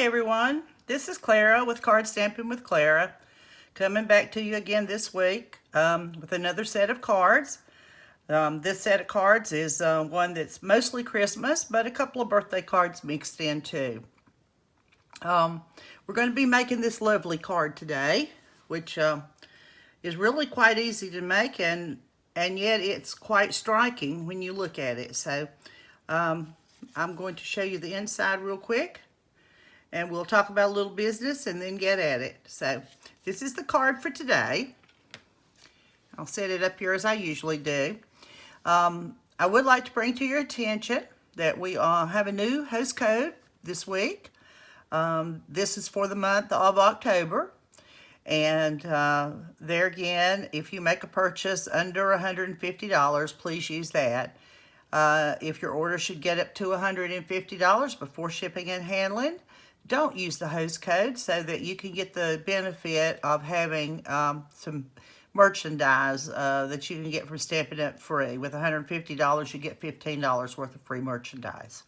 Hi everyone, this is Clara with Card Stamping with Clara, coming back to you again this week with another set of cards. This set of cards is one that's mostly Christmas, but a couple of birthday cards mixed in too. We're going to be making this lovely card today, which is really quite easy to make, and yet it's quite striking when you look at it. So I'm going to show you the inside real quick, and we'll talk about a little business and then get at it. So this is the card for today. I'll set it up here as I usually do. I would like to bring to your attention that we have a new host code this week. This is for the month of October. And there again, if you make a purchase under $150, please use that. If your order should get up to $150 before shipping and handling, don't use the host code so that you can get the benefit of having some merchandise that you can get from Stampin' Up! Free. With $150, you get $15 worth of free merchandise.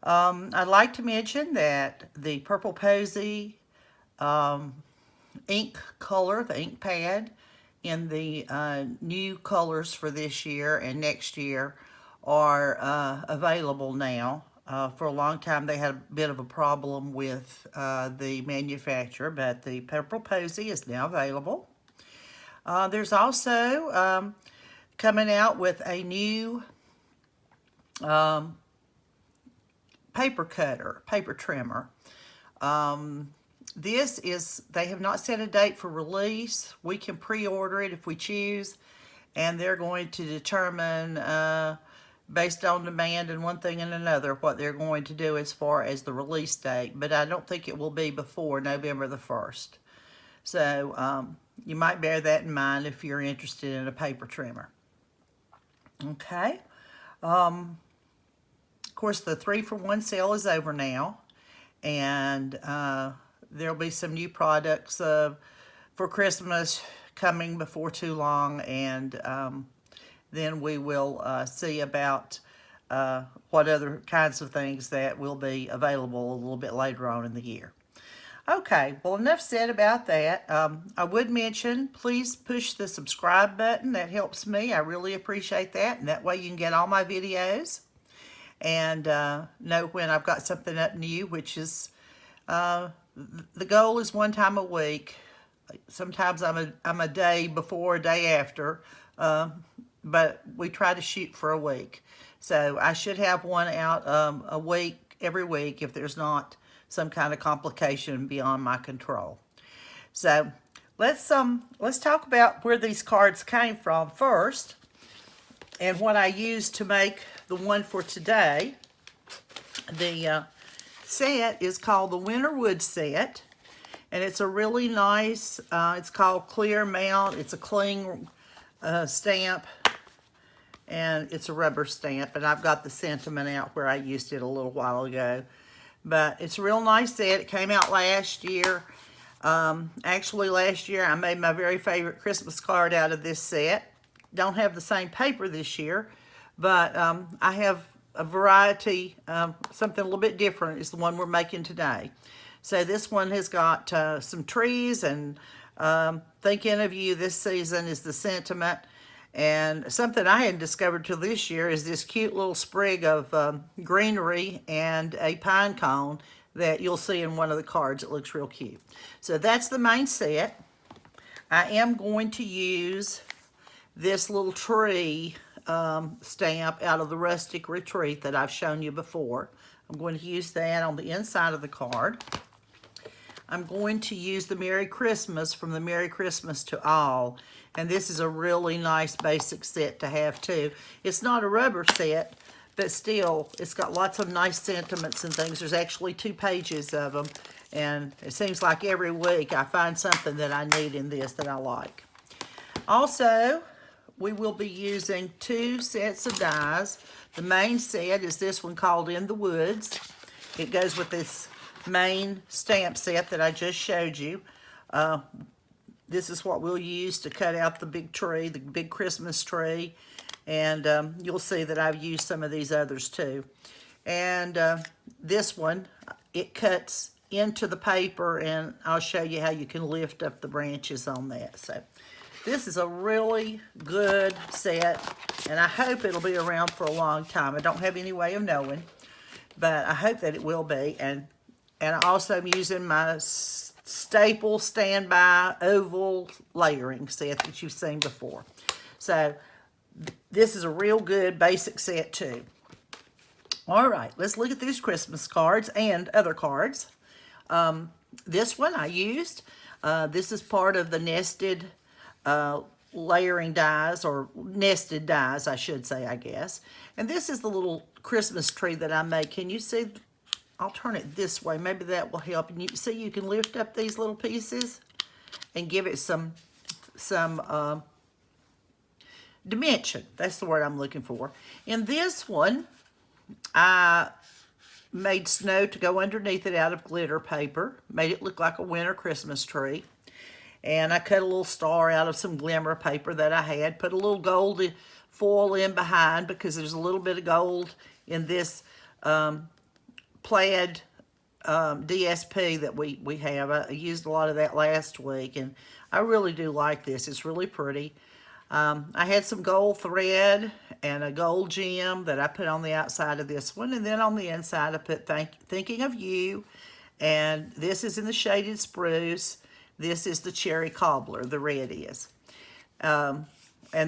I'd like to mention that the Purple Posy ink color, the ink pad, in the new colors for this year and next year are available now. For a long time they had a bit of a problem with the manufacturer, but the Purple Posy is now available. There's also coming out with a new paper cutter, paper trimmer. This is, they have not set a date for release. We can pre-order it if we choose, and they're going to determine based on demand and one thing and another what they're going to do as far as the release date, but I don't think it will be before November the 1st. So you might bear that in mind if you're interested in a paper trimmer. Okay. Of course, the 3-for-1 sale is over now, and there'll be some new products for Christmas coming before too long, and then we will see about what other kinds of things that will be available a little bit later on in the year. Okay, well, enough said about that. I would mention, please push the subscribe button. That helps me. I really appreciate that, and that way you can get all my videos and know when I've got something up new, which is the goal is one time a week. Sometimes I'm a day before, a day after, but we try to shoot for a week. So I should have one out a week, every week, if there's not some kind of complication beyond my control. So let's talk about where these cards came from first, and what I used to make the one for today. The set is called the Winterwood set, and it's a really nice, it's called Clear Mount. It's a cling stamp, and it's a rubber stamp, and I've got the sentiment out where I used it a little while ago. But it's a real nice set. It came out last year. Actually, last year I made my very favorite Christmas card out of this set. Don't have the same paper this year, but I have a variety, something a little bit different is the one we're making today. So this one has got some trees, and thinking of you this season is the sentiment. And something I hadn't discovered till this year is this cute little sprig of greenery and a pine cone that you'll see in one of the cards. It looks real cute. So that's the main set. I am going to use this little tree stamp out of the Rustic Retreat that I've shown you before. I'm going to use that on the inside of the card. I'm going to use the Merry Christmas from the Merry Christmas to All. And this is a really nice basic set to have too. It's not a rubber set, but still, it's got lots of nice sentiments and things. There's actually 2 pages of them. And it seems like every week I find something that I need in this that I like. Also, we will be using 2 sets of dies. The main set is this one called In the Woods. It goes with this main stamp set that I just showed you. This is what we'll use to cut out the big tree, the big Christmas tree. And you'll see that I've used some of these others too. And this one it cuts into the paper, and I'll show you how you can lift up the branches on that. So this is a really good set, and I hope it'll be around for a long time. I don't have any way of knowing, but I hope that it will be. And I also am using my staple standby oval layering set that you've seen before. So this is a real good basic set too. All right, let's look at these Christmas cards and other cards. This one I used. This is part of the nested layering dies, or nested dies, I should say, I guess. And this is the little Christmas tree that I made. Can you see? I'll turn it this way. Maybe that will help. And you see, you can lift up these little pieces and give it some dimension. That's the word I'm looking for. In this one, I made snow to go underneath it out of glitter paper. Made it look like a winter Christmas tree. And I cut a little star out of some glimmer paper that I had. Put a little gold foil in behind, because there's a little bit of gold in this plaid DSP that we have. I used a lot of that last week, and I really do like this. It's really pretty. I had some gold thread and a gold gem that I put on the outside of this one, and then on the inside I put Thinking of You, and this is in the shaded spruce. This is the cherry cobbler, the red is. And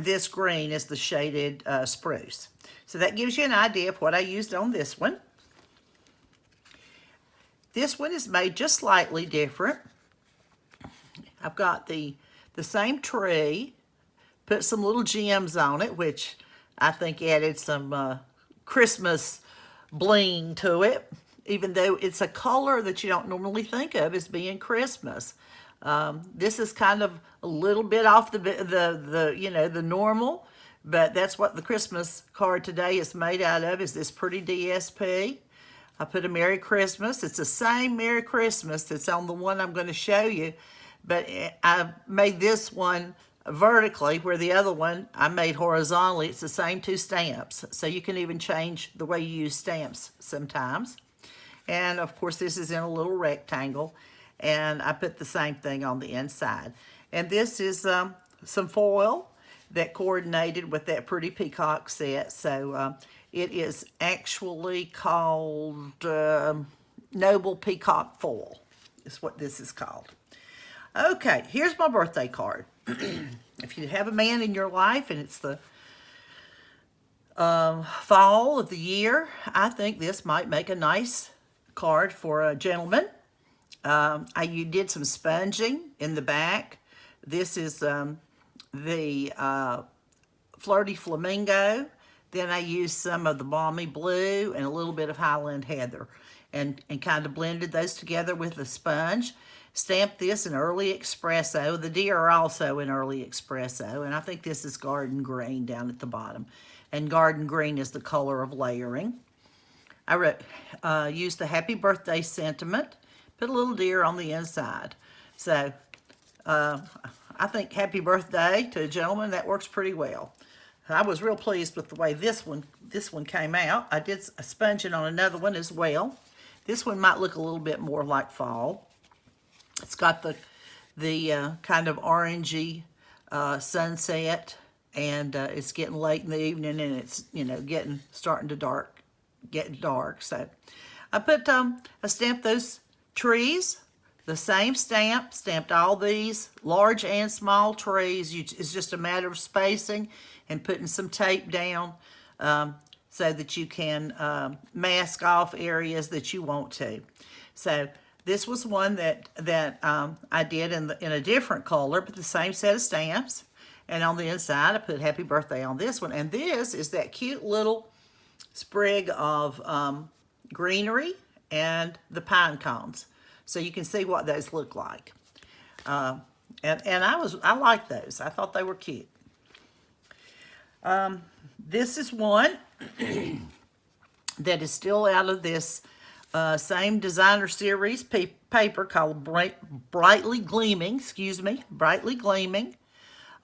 this green is the shaded spruce. So that gives you an idea of what I used on this one. This one is made just slightly different. I've got the same tree, put some little gems on it, which I think added some Christmas bling to it, even though it's a color that you don't normally think of as being Christmas. This is kind of a little bit off the normal, but that's what the Christmas card today is made out of, is this pretty DSP. I put a Merry Christmas. It's the same Merry Christmas that's on the one I'm going to show you, but I made this one vertically, where the other one I made horizontally. It's the same two stamps, so you can even change the way you use stamps sometimes. And of course, this is in a little rectangle, and I put the same thing on the inside. And this is some foil that coordinated with that pretty peacock set. So it is actually called Noble Peacock Foil, is what this is called. Okay, here's my birthday card. If you have a man in your life and it's the fall of the year, I think this might make a nice card for a gentleman. You did some sponging in the back. This is the Flirty Flamingo. Then I used some of the Balmy Blue and a little bit of Highland Heather, and kind of blended those together with the sponge. Stamped this in Early Espresso. The deer are also in Early Espresso, and I think this is Garden Green down at the bottom. And Garden Green is the color of layering. I used the Happy Birthday sentiment, put a little deer on the inside. So I think Happy Birthday to a gentleman, that works pretty well. I was real pleased with the way this one came out. I did a sponging on another one as well. This one might look a little bit more like fall. It's got the kind of orangey sunset, and it's getting late in the evening, and it's starting to get dark. So I stamped those trees. The same stamp, stamped all these large and small trees. It's just a matter of spacing and putting some tape down so that you can mask off areas that you want to. So this was one that I did in a different color, but the same set of stamps. And on the inside, I put Happy Birthday on this one. And this is that cute little sprig of greenery and the pine cones. So you can see what those look like. And I like those. I thought they were cute. This is one that is still out of this same designer series paper called Brightly Gleaming. Brightly Gleaming.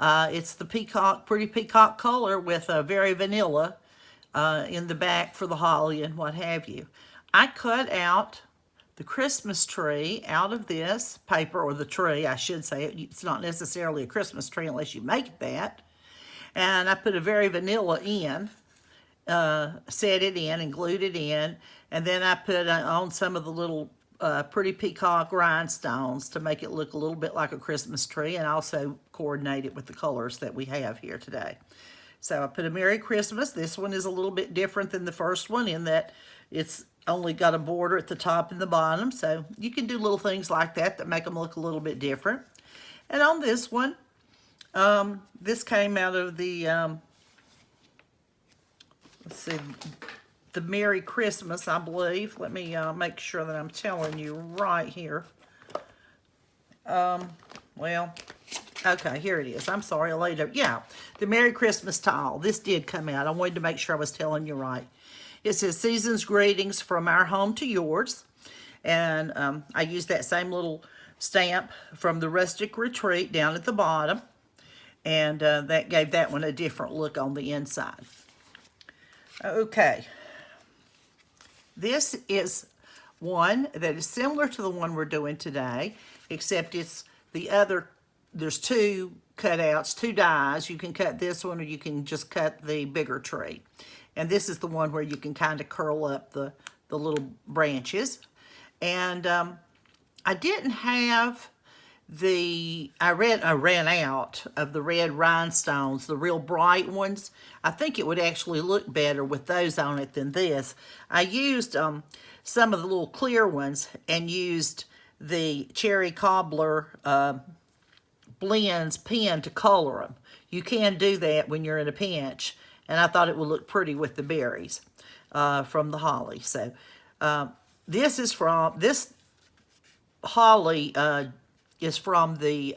It's the pretty peacock color with a very vanilla in the back for the holly and what have you. I cut out the Christmas tree out of this paper, or the tree, I should say. It's not necessarily a Christmas tree unless you make that. And I put a very vanilla in, set it in and glued it in. And then I put on some of the little pretty peacock rhinestones to make it look a little bit like a Christmas tree, and also coordinate it with the colors that we have here today. So I put a Merry Christmas. This one is a little bit different than the first one in that it's only got a border at the top and the bottom. So you can do little things like that that make them look a little bit different. And on this one, this came out of the, let's see, the Merry Christmas, I believe. Let me make sure that I'm telling you right here. Well, okay, here it is. I'm sorry, I laid it. Yeah, the Merry Christmas tile. This did come out. I wanted to make sure I was telling you right. It says, Season's Greetings from Our Home to Yours. And I used that same little stamp from the Rustic Retreat down at the bottom. And that gave that one a different look on the inside. Okay. This is one that is similar to the one we're doing today, except it's the other. There's two cutouts, two dies. You can cut this one, or you can just cut the bigger tree. And this is the one where you can kind of curl up the little branches. And I didn't have I ran out of the red rhinestones, the real bright ones. I think it would actually look better with those on it than this. I used some of the little clear ones and used the Cherry Cobbler Blends pen to color them. You can do that when you're in a pinch, and I thought it would look pretty with the berries from the holly. So this holly is from the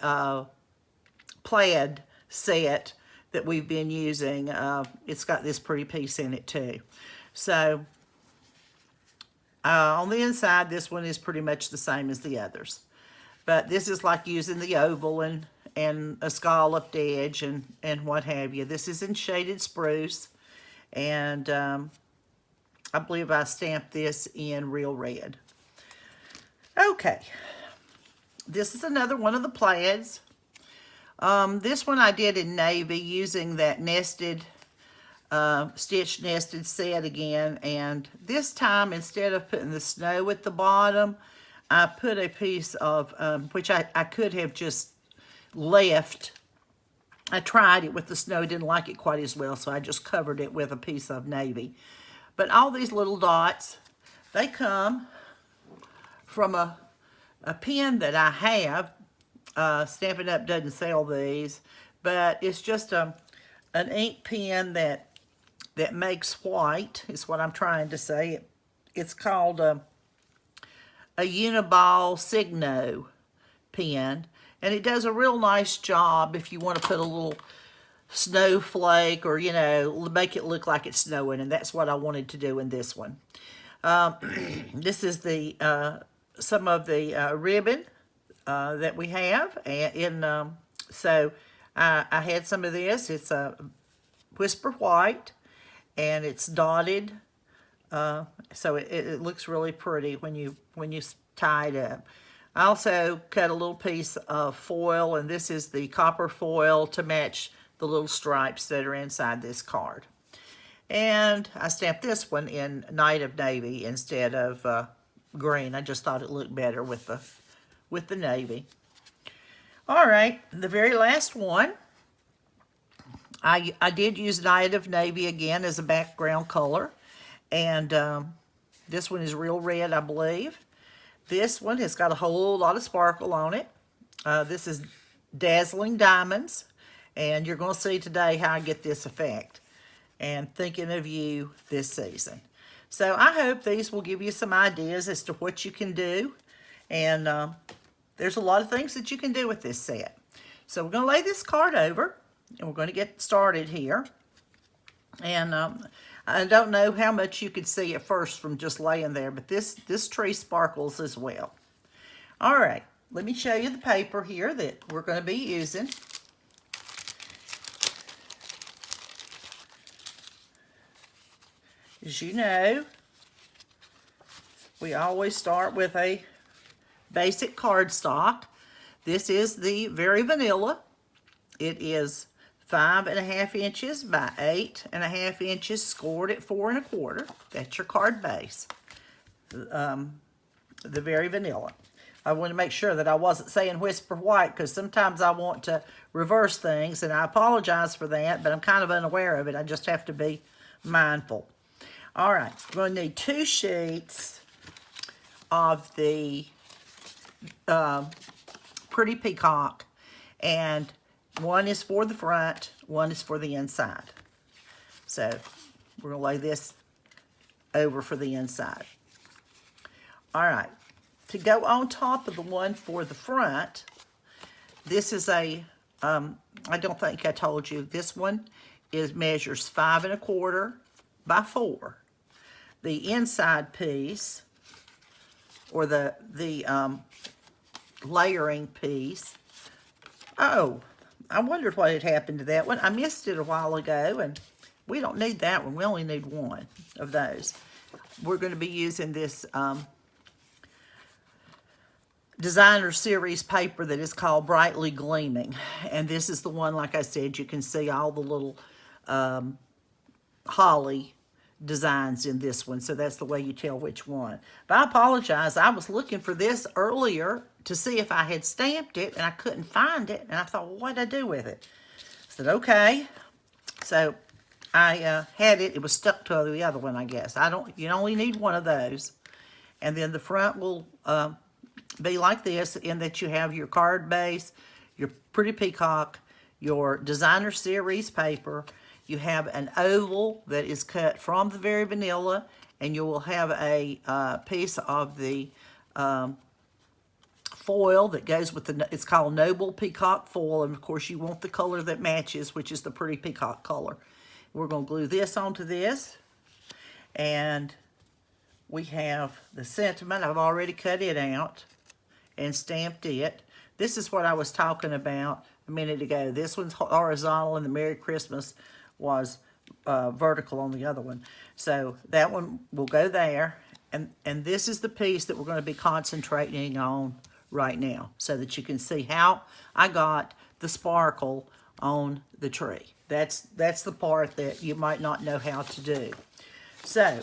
plaid set that we've been using. It's got this pretty piece in it too. So on the inside, this one is pretty much the same as the others. But this is like using the oval and a scalloped edge and what have you. This is in shaded spruce, and I believe I stamped this in real red. Okay. This is another one of the plaids. This one I did in navy using that nested, stitch nested set again. And this time, instead of putting the snow at the bottom, I put a piece of, which I could have just left. I tried it with the snow, didn't like it quite as well, so I just covered it with a piece of navy. But all these little dots, they come from a pen that I have. Stampin' Up! Doesn't sell these, but it's just an ink pen that makes white, is what I'm trying to say. It's called a Uniball Signo pen, and it does a real nice job if you want to put a little snowflake, or, you know, make it look like it's snowing, and that's what I wanted to do in this one. This is the some of the ribbon that we have, and so I had some of this. It's a Whisper White, and it's dotted, so it looks really pretty when you tie it up. I also cut a little piece of foil, and this is the copper foil to match the little stripes that are inside this card. And I stamped this one in Night of Navy instead of green. I just thought it looked better with the navy. All right, the very last one, I did use Night of Navy again as a background color, and this one is real red, I believe. This one has got a whole lot of sparkle on it. This is Dazzling Diamonds, and you're going to see today how I get this effect. And thinking of you this season. So I hope these will give you some ideas as to what you can do. And there's a lot of things that you can do with this set. So we're going to lay this card over, and we're going to get started here. And I don't know how much you could see at first from just laying there, but this tree sparkles as well. All right, let me show you the paper here that we're going to be using. As you know, we always start with a basic cardstock. This is the Very Vanilla. It is 5.5 inches by 8.5 inches, scored at 4 1/4. That's your card base. The Very Vanilla. I want to make sure that I wasn't saying Whisper White, because sometimes I want to reverse things, and I apologize for that, but I'm kind of unaware of it. I just have to be mindful. All right, we're going to need 2 sheets of the Pretty Peacock, and one is for the front, one is for the inside. So we're going to lay this over for the inside. All right, to go on top of the one for the front, this is a, I don't think I told you, this one measures 5 1/4 by 4. The inside piece, or the layering piece, oh, I wondered what had happened to that one. I missed it a while ago, and we don't need that one. We only need one of those. We're going to be using this designer series paper that is called Brightly Gleaming. And this is the one, like I said, you can see all the little holly designs in this one. So that's the way you tell which one. But I apologize. I was looking for this earlier to see if I had stamped it, and I couldn't find it. And I thought, well, what did I do with it? I said, okay. So I had it. It was stuck to the other one, I guess. You only need one of those. And then the front will be like this, in that you have your card base, your Pretty Peacock, your designer series paper. You have an oval that is cut from the Very Vanilla, and you will have a piece of the foil that goes with it's called Noble Peacock foil, and of course you want the color that matches, which is the Pretty Peacock color. We're going to glue this onto this, and we have the sentiment. I've already cut it out and stamped it. This is what I was talking about a minute ago. This one's horizontal, and the Merry Christmas was vertical on the other one. So that one will go there, and this is the piece that we're going to be concentrating on right now, so that you can see how I got the sparkle on the tree. That's the part that you might not know how to do. So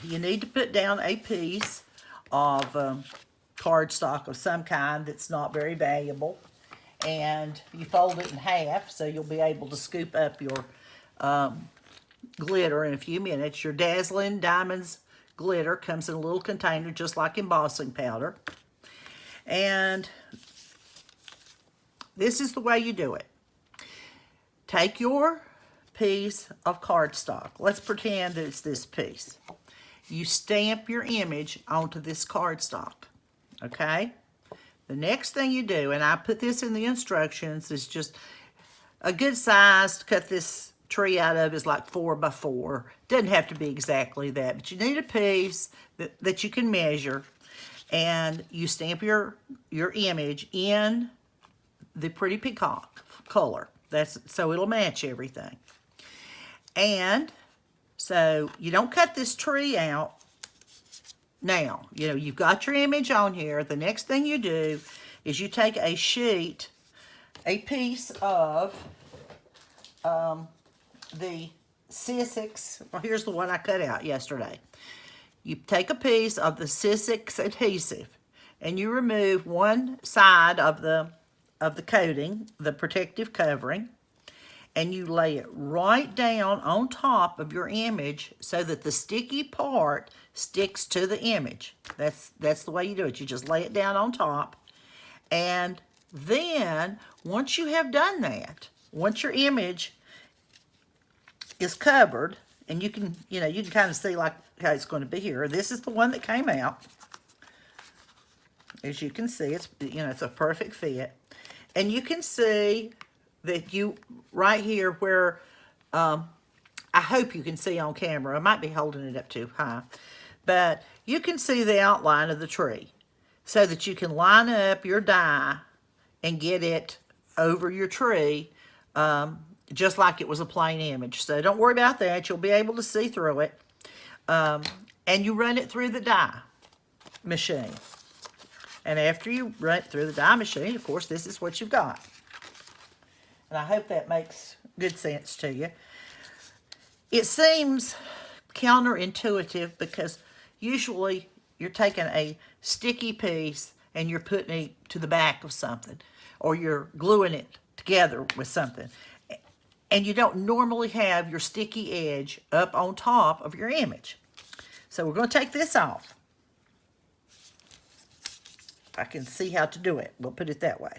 you need to put down a piece of cardstock of some kind that's not very valuable, and you fold it in half so you'll be able to scoop up your glitter in a few minutes. Your Dazzling Diamonds glitter comes in a little container just like embossing powder, and this is the way you do it. Take your piece of cardstock. Let's pretend that it's this piece. You stamp your image onto this cardstock, okay? The next thing you do, and I put this in the instructions, is just a good size to cut this tree out of is like 4 by 4. Doesn't have to be exactly that, but you need a piece that you can measure, and you stamp your image in the Pretty Peacock color. So it'll match everything. And so you don't cut this tree out now. You know, you've got your image on here. The next thing you do is you take a piece of the Sizzix. Well, here's the one I cut out yesterday. You take a piece of the Sizzix adhesive, and you remove one side of the coating, the protective covering, and you lay it right down on top of your image so that the sticky part sticks to the image. That's the way you do it. You just lay it down on top, and then once you have done that, once your image is covered, and you can kind of see like how it's going to be here. This is the one that came out. As you can see, it's a perfect fit. And you can see that right here where, I hope you can see on camera. I might be holding it up too high. But you can see the outline of the tree so that you can line up your die and get it over your tree just like it was a plain image. So don't worry about that. You'll be able to see through it. and you run it through the die machine. And after you run it through the die machine, of course, this is what you've got. And I hope that makes good sense to you. It seems counterintuitive because usually you're taking a sticky piece and you're putting it to the back of something, or you're gluing it together with something. And you don't normally have your sticky edge up on top of your image. So we're going to take this off. I can see how to do it. We'll put it that way.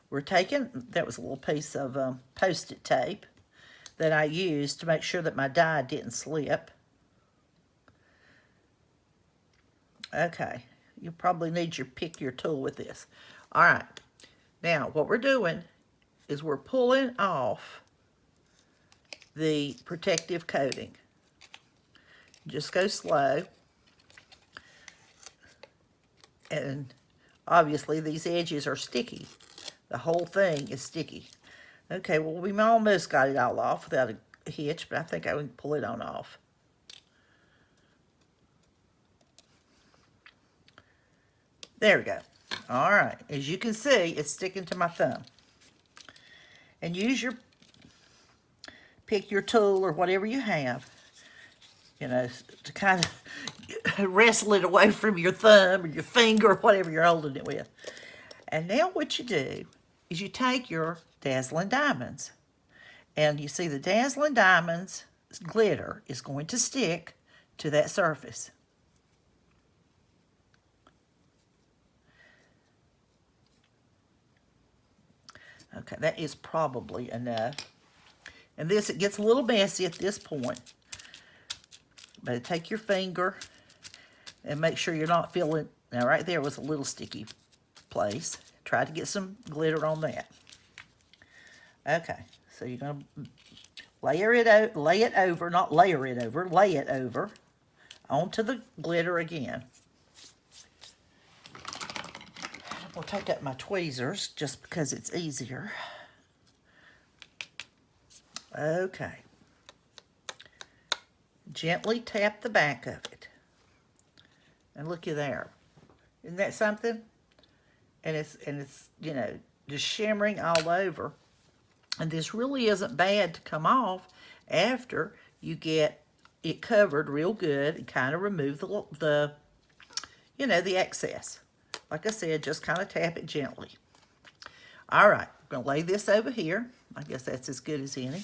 We're taking, that was a little piece of Post-it tape that I used to make sure that my die didn't slip. Okay, you probably need to pick your tool with this. All right, now what we're doing is we're pulling off the protective coating. Just go slow. And obviously these edges are sticky. The whole thing is sticky. Okay, well, we almost got it all off without a hitch, but I think I can pull it on off. There we go. All right, as you can see, it's sticking to my thumb. And pick your tool or whatever you have, you know, to kind of wrestle it away from your thumb or your finger or whatever you're holding it with. And now what you do is you take your Dazzling Diamonds, and you see the Dazzling Diamonds glitter is going to stick to that surface. Okay, that is probably enough. And this, it gets a little messy at this point. But take your finger and make sure you're not feeling, now right there was a little sticky place. Try to get some glitter on that. Okay, so you're going to lay it over onto the glitter again. I'm going to take up my tweezers just because it's easier. Okay. Gently tap the back of it. And looky there. Isn't that something? And it's you know, just shimmering all over. And this really isn't bad to come off after you get it covered real good and kind of remove the you know, the excess. Like I said, just kind of tap it gently. All right, I'm going to lay this over here. I guess that's as good as any.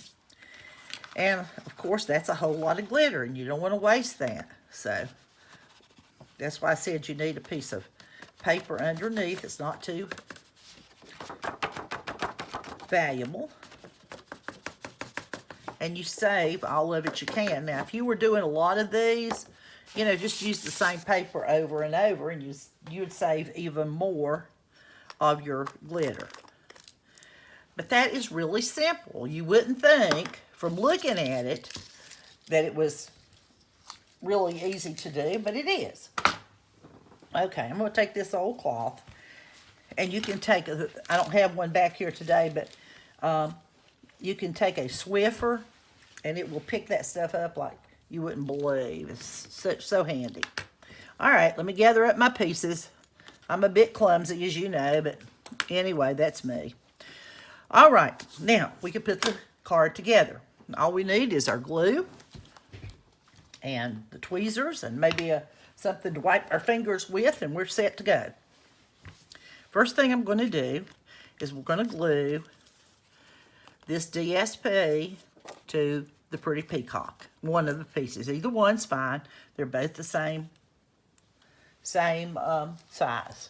And, of course, that's a whole lot of glitter, and you don't want to waste that. So, that's why I said you need a piece of paper underneath. It's not too valuable. And you save all of it you can. Now, if you were doing a lot of these, you know, just use the same paper over and over, and you would save even more of your glitter. But that is really simple. You wouldn't think, from looking at it, that it was really easy to do, but it is. Okay, I'm going to take this old cloth, and you can take, I don't have one back here today, but you can take a Swiffer, and it will pick that stuff up like you wouldn't believe. It's so handy. All right, let me gather up my pieces. I'm a bit clumsy, as you know, but anyway, that's me. All right, now we can put the card together. All we need is our glue and the tweezers and maybe something to wipe our fingers with, and we're set to go. First thing I'm going to do is we're going to glue this DSP to the pretty peacock, one of the pieces. Either one's fine. They're both the same size.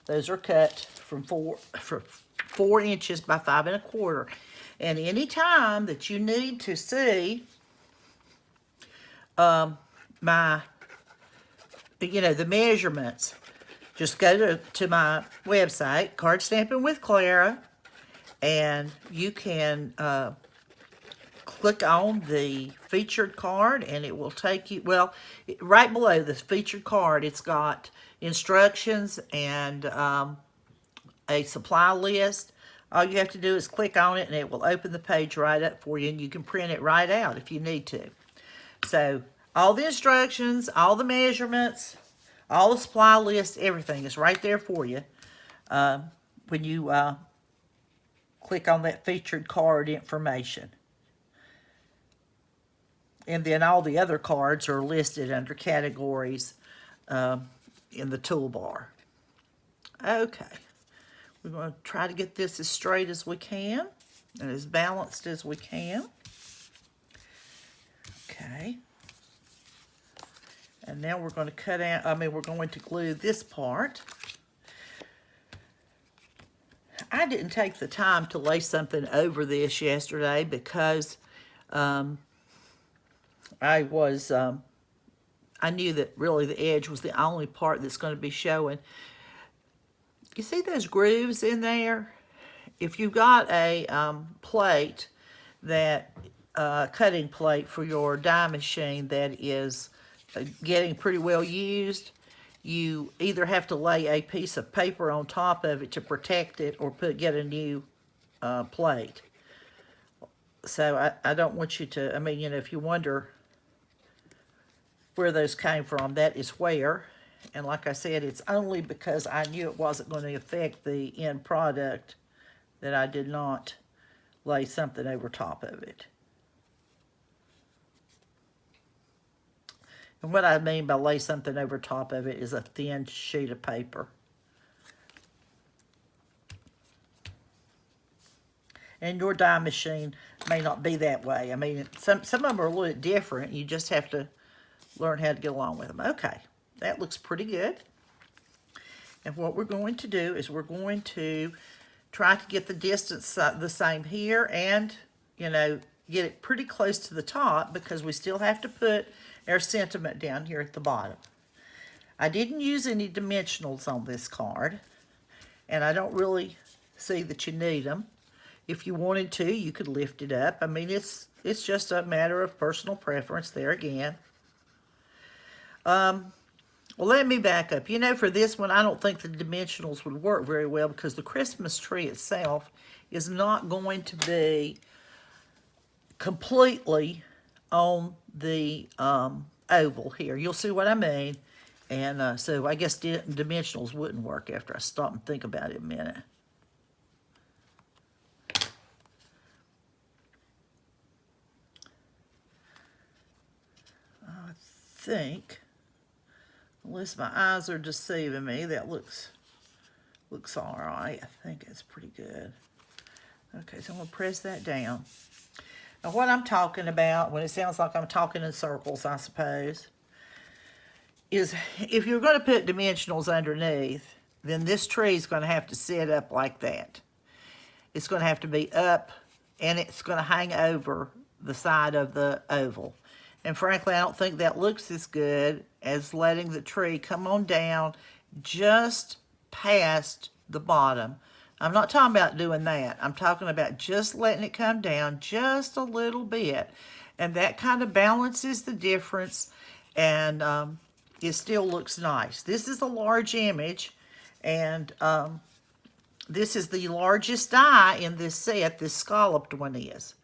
Those are cut from 4 inches by 5 1/4. And any time that you need to see the measurements, just go to my website, CardStampinWithClara, and you can click on the featured card, and it will take you, well, right below the featured card, it's got instructions and a supply list. All you have to do is click on it, and it will open the page right up for you, and you can print it right out if you need to. So All the instructions, all the measurements, all the supply list, everything is right there for you when you click on that featured card information. And then all the other cards are listed under categories in the toolbar. Okay, we're going to try to get this as straight as we can and as balanced as we can. Okay. And now we're going to cut out, we're going to glue this part. I didn't take the time to lay something over this yesterday because I knew that really the edge was the only part that's going to be showing. You see those grooves in there? If you've got a plate, that cutting plate for your die machine that is getting pretty well used, you either have to lay a piece of paper on top of it to protect it or get a new plate. So I don't want you to, if you wonder where those came from, that is where. And like I said, it's only because I knew it wasn't going to affect the end product that I did not lay something over top of it. And what I mean by lay something over top of it is a thin sheet of paper. And your die machine may not be that way. Some of them are a little bit different. You just have to learn how to get along with them. Okay, that looks pretty good. And what we're going to do is we're going to try to get the distance the same here and, get it pretty close to the top because we still have to put our sentiment down here at the bottom. I didn't use any dimensionals on this card, and I don't really see that you need them. If you wanted to, you could lift it up. It's just a matter of personal preference there again. Well, let me back up. For this one, I don't think the dimensionals would work very well because the Christmas tree itself is not going to be completely on the oval here. You'll see what I mean. And so I guess dimensionals wouldn't work after I stop and think about it a minute. I think, unless my eyes are deceiving me, that looks all right. I think it's pretty good. Okay, so I'm going to press that down. Now, what I'm talking about, when it sounds like I'm talking in circles, I suppose, is if you're going to put dimensionals underneath, then this tree is going to have to sit up like that. It's going to have to be up, and it's going to hang over the side of the oval. And frankly, I don't think that looks as good as letting the tree come on down just past the bottom. I'm not talking about doing that. I'm talking about just letting it come down just a little bit. And that kind of balances the difference, and it still looks nice. This is a large image, and this is the largest die in this set. This scalloped one is.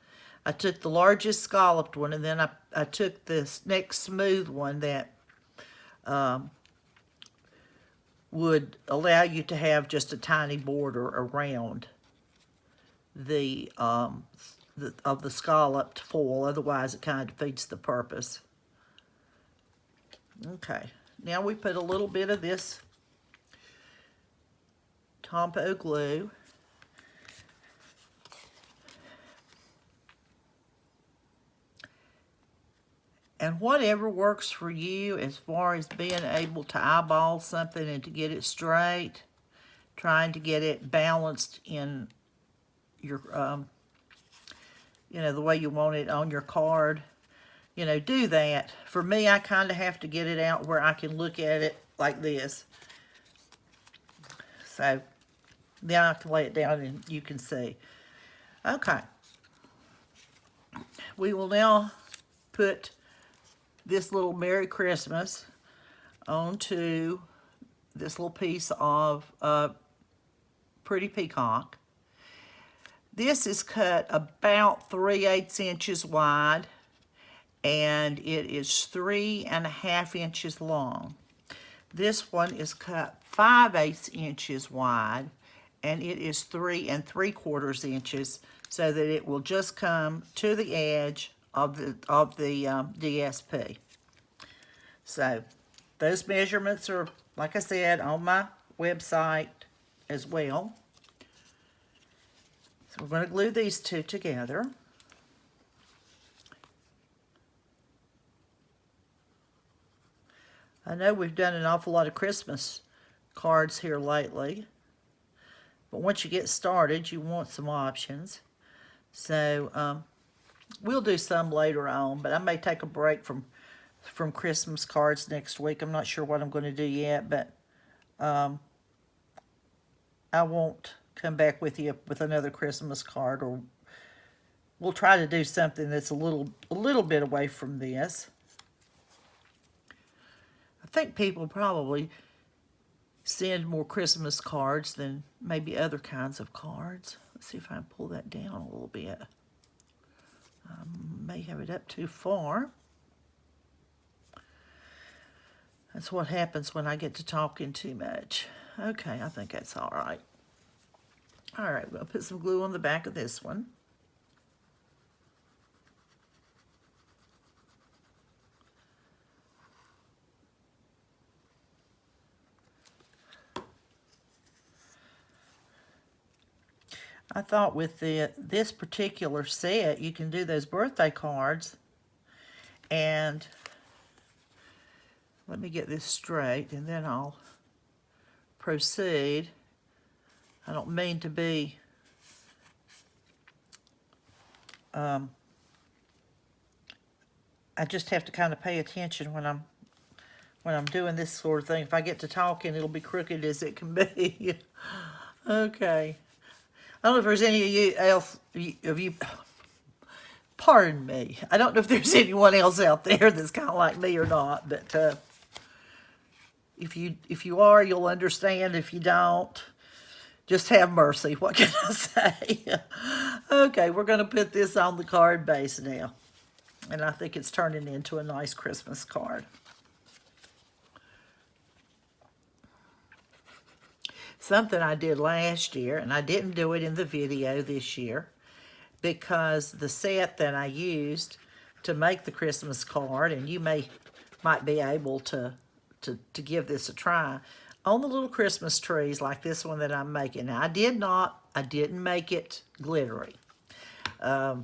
I took the largest scalloped one, and then I took this next smooth one that would allow you to have just a tiny border around the of the scalloped foil. Otherwise, it kind of defeats the purpose. Okay, now we put a little bit of this Tombow glue. And whatever works for you as far as being able to eyeball something and to get it straight, trying to get it balanced in your, the way you want it on your card, do that. For me, I kind of have to get it out where I can look at it like this. So then I can lay it down and you can see. Okay. We will now put this little Merry Christmas onto this little piece of Pretty Peacock. This is cut about 3/8 inches wide, and it is 3.5 inches long. This one is cut 5/8 inches wide, and it is 3 3/4 inches, so that it will just come to the edge of the DSP. So those measurements are, like I said, on my website as well. So we're going to glue these two together. I know we've done an awful lot of Christmas cards here lately, but once you get started, you want some options. So we'll do some later on, but I may take a break from Christmas cards next week. I'm not sure what I'm going to do yet, but I won't come back with you with another Christmas card, or we'll try to do something that's a little bit away from this. I think people probably send more Christmas cards than maybe other kinds of cards. Let's see if I can pull that down a little bit. I may have it up too far. That's what happens when I get to talking too much. Okay, I think that's all right. All right, we're going to put some glue on the back of this one. I thought with this particular set, you can do those birthday cards. And let me get this straight, and then I'll proceed. I don't mean to be I just have to kind of pay attention when I'm doing this sort of thing. If I get to talking, it'll be crooked as it can be. Okay. I don't know if there's any of you, pardon me. I don't know if there's anyone else out there that's kind of like me or not, but if you are, you'll understand. If you don't, just have mercy. What can I say? Okay, we're going to put this on the card base now, and I think it's turning into a nice Christmas card. Something I did last year, and I didn't do it in the video this year, because the set that I used to make the Christmas card, and you might be able to give this a try, on the little Christmas trees like this one that I'm making. Now, I didn't make it glittery. I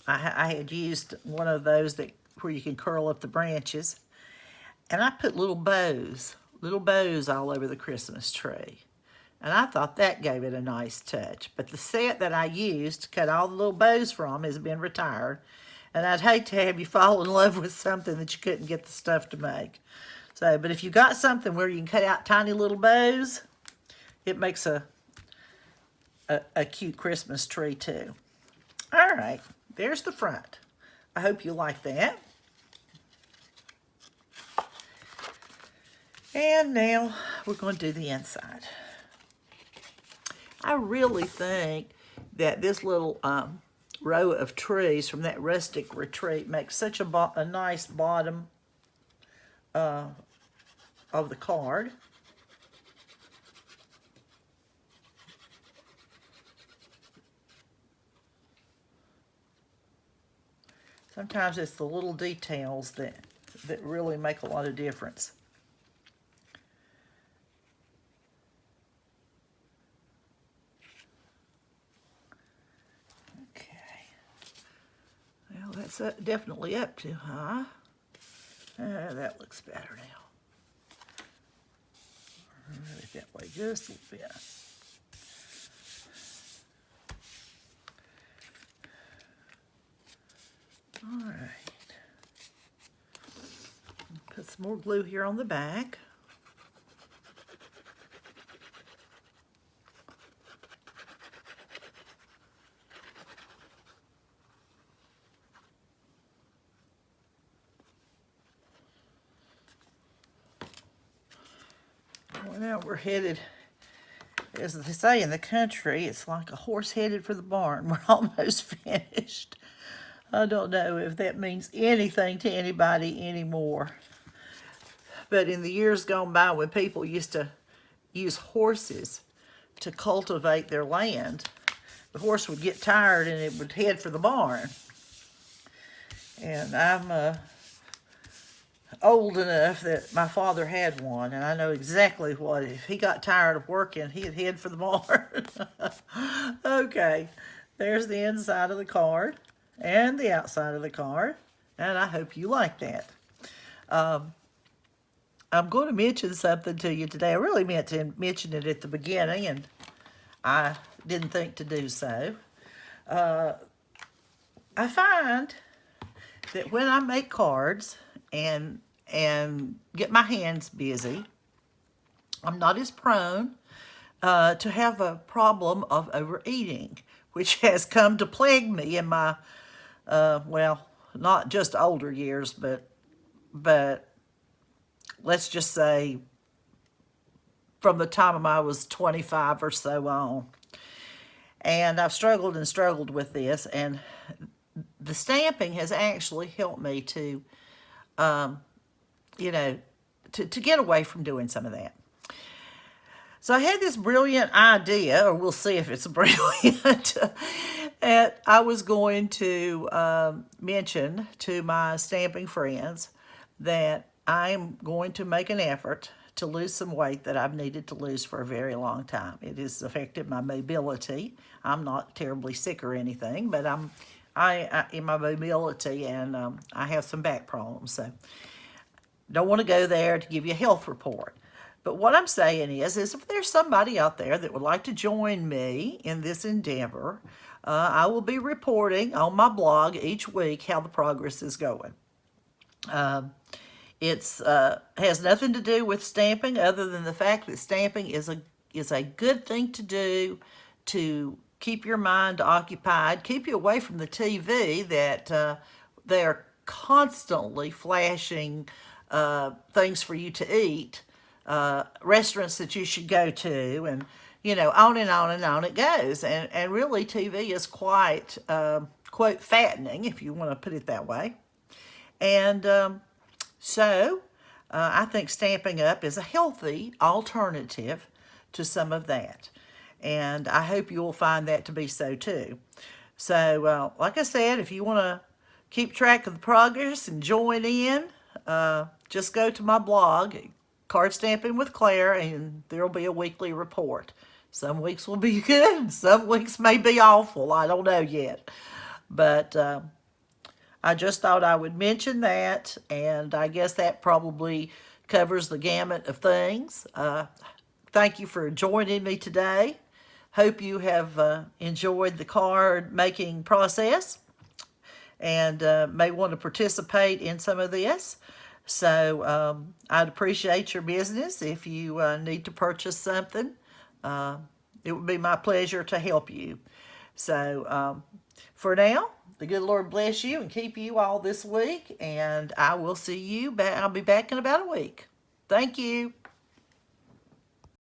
had used one of those where you can curl up the branches, and I put little bows all over the Christmas tree. And I thought that gave it a nice touch. But the set that I used to cut all the little bows from has been retired. And I'd hate to have you fall in love with something that you couldn't get the stuff to make. So, but if you got something where you can cut out tiny little bows, it makes a cute Christmas tree too. All right, there's the front. I hope you like that. And now we're going to do the inside. I really think that this little row of trees from that rustic retreat makes such a nice bottom of the card. Sometimes it's the little details that really make a lot of difference. That's definitely up too high. That looks better now. Move it that way just a little bit. All right. Put some more glue here on the back. Well, now we're headed, as they say in the country, it's like a horse headed for the barn. We're almost finished. I don't know if that means anything to anybody anymore. But in the years gone by, when people used to use horses to cultivate their land, the horse would get tired and it would head for the barn. And I'm old enough that my father had one, and I know exactly what, if he got tired of working, he'd head for the barn. Okay, there's the inside of the card and the outside of the card, and I hope you like that. I'm going to mention something to you today. I really meant to mention it at the beginning, and I didn't think to do so. I find that when I make cards and get my hands busy, I'm not as prone to have a problem of overeating, which has come to plague me in my, well, not just older years, but let's just say from the time I was 25 or so on. And I've struggled and struggled with this, and the stamping has actually helped me to, you know, to get away from doing some of that. So I had this brilliant idea, or we'll see if it's brilliant, and I was going to mention to my stamping friends that I'm going to make an effort to lose some weight that I've needed to lose for a very long time. It has affected my mobility. I'm not terribly sick or anything, but I in my mobility, and I have some back problems. So don't want to go there to give you a health report. But what I'm saying is if there's somebody out there that would like to join me in this endeavor, I will be reporting on my blog each week how the progress is going. It's has nothing to do with stamping, other than the fact that stamping is a good thing to do to keep your mind occupied, keep you away from the TV that they're constantly flashing things for you to eat, restaurants that you should go to, and you know, on and on and on it goes. And really, TV is quite quote fattening, if you want to put it that way. And so I think Stampin' Up! Is a healthy alternative to some of that. And I hope you will find that to be so too. So like I said, if you want to keep track of the progress and join in, just go to my blog, Card Stampin' with Clara, and there will be a weekly report. Some weeks will be good, some weeks may be awful. I don't know yet. But I just thought I would mention that, and I guess that probably covers the gamut of things. Thank you for joining me today. Hope you have enjoyed the card making process and may want to participate in some of this. So I'd appreciate your business if you need to purchase something. It would be my pleasure to help you. So for now, the good Lord bless you and keep you all this week, and I will see you back. I'll be back in about a week. Thank you.